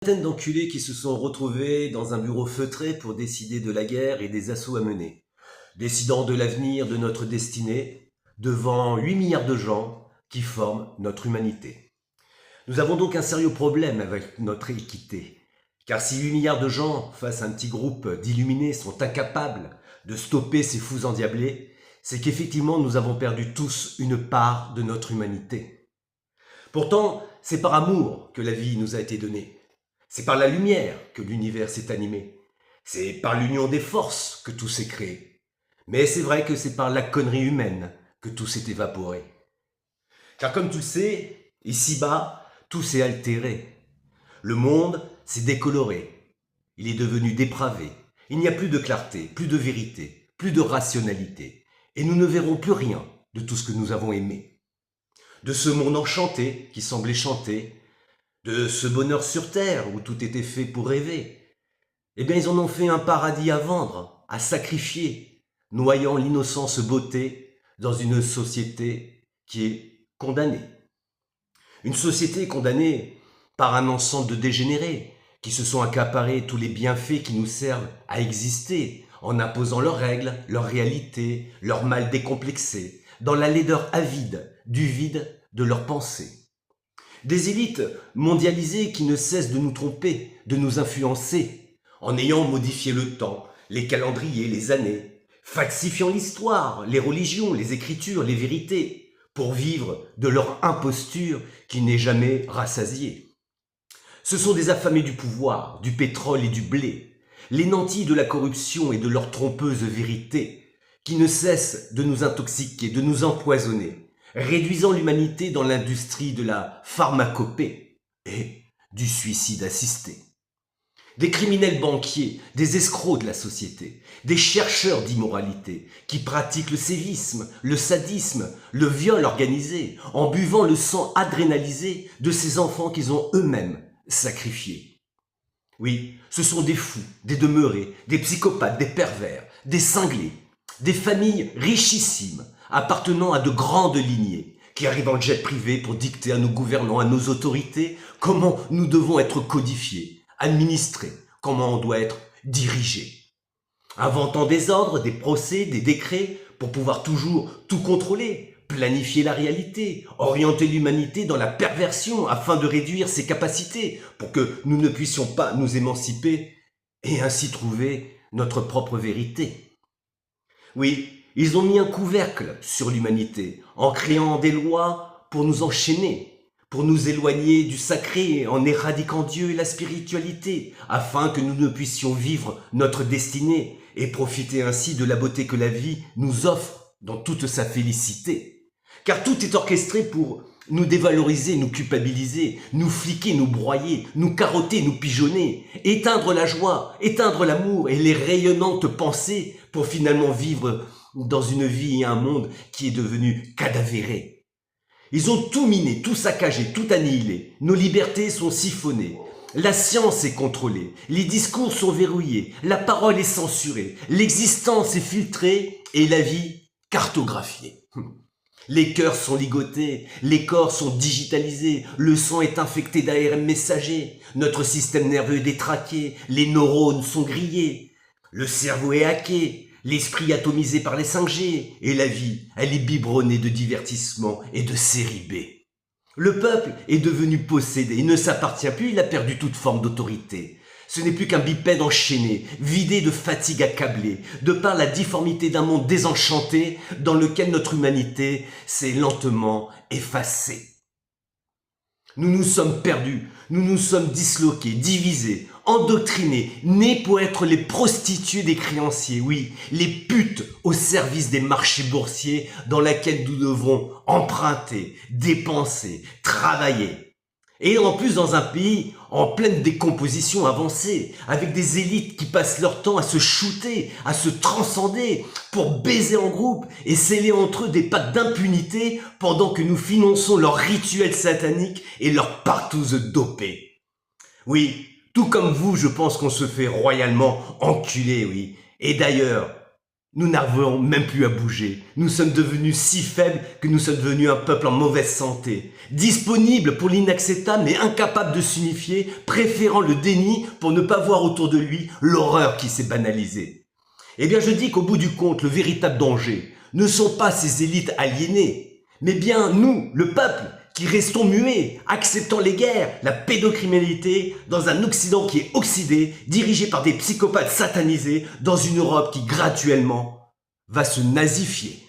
Centaines d'enculés qui se sont retrouvés dans un bureau feutré pour décider de la guerre et des assauts à mener, décidant de l'avenir de notre destinée, devant 8 milliards de gens qui forment notre humanité. Nous avons donc un sérieux problème avec notre équité, car si 8 milliards de gens, face à un petit groupe d'illuminés, sont incapables de stopper ces fous endiablés, c'est qu'effectivement nous avons perdu tous une part de notre humanité. Pourtant, c'est par amour que la vie nous a été donnée. C'est par la lumière que l'univers s'est animé. C'est par l'union des forces que tout s'est créé. Mais c'est vrai que c'est par la connerie humaine que tout s'est évaporé. Car comme tu le sais, ici-bas, tout s'est altéré. Le monde s'est décoloré. Il est devenu dépravé. Il n'y a plus de clarté, plus de vérité, plus de rationalité. Et nous ne verrons plus rien de tout ce que nous avons aimé. De ce monde enchanté qui semblait chanter, de ce bonheur sur terre où tout était fait pour rêver, eh bien ils en ont fait un paradis à vendre, à sacrifier, noyant l'innocence beauté dans une société qui est condamnée. Une société condamnée par un ensemble de dégénérés qui se sont accaparés tous les bienfaits qui nous servent à exister en imposant leurs règles, leurs réalités, leur mal décomplexé, dans la laideur avide du vide de leurs pensées. Des élites mondialisées qui ne cessent de nous tromper, de nous influencer, en ayant modifié le temps, les calendriers, les années, falsifiant l'histoire, les religions, les écritures, les vérités, pour vivre de leur imposture qui n'est jamais rassasiée. Ce sont des affamés du pouvoir, du pétrole et du blé, les nantis de la corruption et de leur trompeuse vérité, qui ne cessent de nous intoxiquer, de nous empoisonner, réduisant l'humanité dans l'industrie de la pharmacopée et du suicide assisté. Des criminels banquiers, des escrocs de la société, des chercheurs d'immoralité qui pratiquent le sévisme, le sadisme, le viol organisé, en buvant le sang adrénalisé de ces enfants qu'ils ont eux-mêmes sacrifiés. Oui, ce sont des fous, des demeurés, des psychopathes, des pervers, des cinglés, des familles richissimes, appartenant à de grandes lignées, qui arrivent en jet privé pour dicter à nos gouvernants, à nos autorités, comment nous devons être codifiés, administrés, comment on doit être dirigé. Inventant des ordres, des procès, des décrets, pour pouvoir toujours tout contrôler, planifier la réalité, orienter l'humanité dans la perversion afin de réduire ses capacités, pour que nous ne puissions pas nous émanciper et ainsi trouver notre propre vérité. Oui, ils ont mis un couvercle sur l'humanité en créant des lois pour nous enchaîner, pour nous éloigner du sacré en éradiquant Dieu et la spiritualité, afin que nous ne puissions vivre notre destinée et profiter ainsi de la beauté que la vie nous offre dans toute sa félicité. Car tout est orchestré pour nous dévaloriser, nous culpabiliser, nous fliquer, nous broyer, nous carotter, nous pigeonner, éteindre la joie, éteindre l'amour et les rayonnantes pensées pour finalement vivre dans une vie et un monde qui est devenu cadavéré. Ils ont tout miné, tout saccagé, tout annihilé. Nos libertés sont siphonnées. La science est contrôlée, les discours sont verrouillés, la parole est censurée, l'existence est filtrée et la vie cartographiée. Les cœurs sont ligotés, les corps sont digitalisés, le sang est infecté d'ARN messager, notre système nerveux est détraqué, les neurones sont grillés, le cerveau est hacké, l'esprit atomisé par les 5G, et la vie, elle est biberonnée de divertissements et de série B. Le peuple est devenu possédé, il ne s'appartient plus, il a perdu toute forme d'autorité. Ce n'est plus qu'un bipède enchaîné, vidé de fatigue accablée, de par la difformité d'un monde désenchanté dans lequel notre humanité s'est lentement effacée. Nous nous sommes perdus, nous nous sommes disloqués, divisés, endoctrinés, nés pour être les prostituées des créanciers, oui, les putes au service des marchés boursiers dans lesquels nous devrons emprunter, dépenser, travailler. Et en plus dans un pays en pleine décomposition avancée, avec des élites qui passent leur temps à se shooter, à se transcender, pour baiser en groupe et sceller entre eux des pactes d'impunité pendant que nous finançons leurs rituels sataniques et leurs partouzes dopées. Oui, tout comme vous, je pense qu'on se fait royalement enculer, oui. Et d'ailleurs, Nous n'arrivons même plus à bouger. Nous sommes devenus si faibles que nous sommes devenus un peuple en mauvaise santé, disponible pour l'inacceptable mais incapable de s'unifier, préférant le déni pour ne pas voir autour de lui l'horreur qui s'est banalisée. Eh bien je dis qu'au bout du compte, le véritable danger ne sont pas ces élites aliénées, mais bien nous, le peuple, qui restons muets, acceptant les guerres, la pédocriminalité, dans un Occident qui est oxydé, dirigé par des psychopathes satanisés, dans une Europe qui graduellement va se nazifier.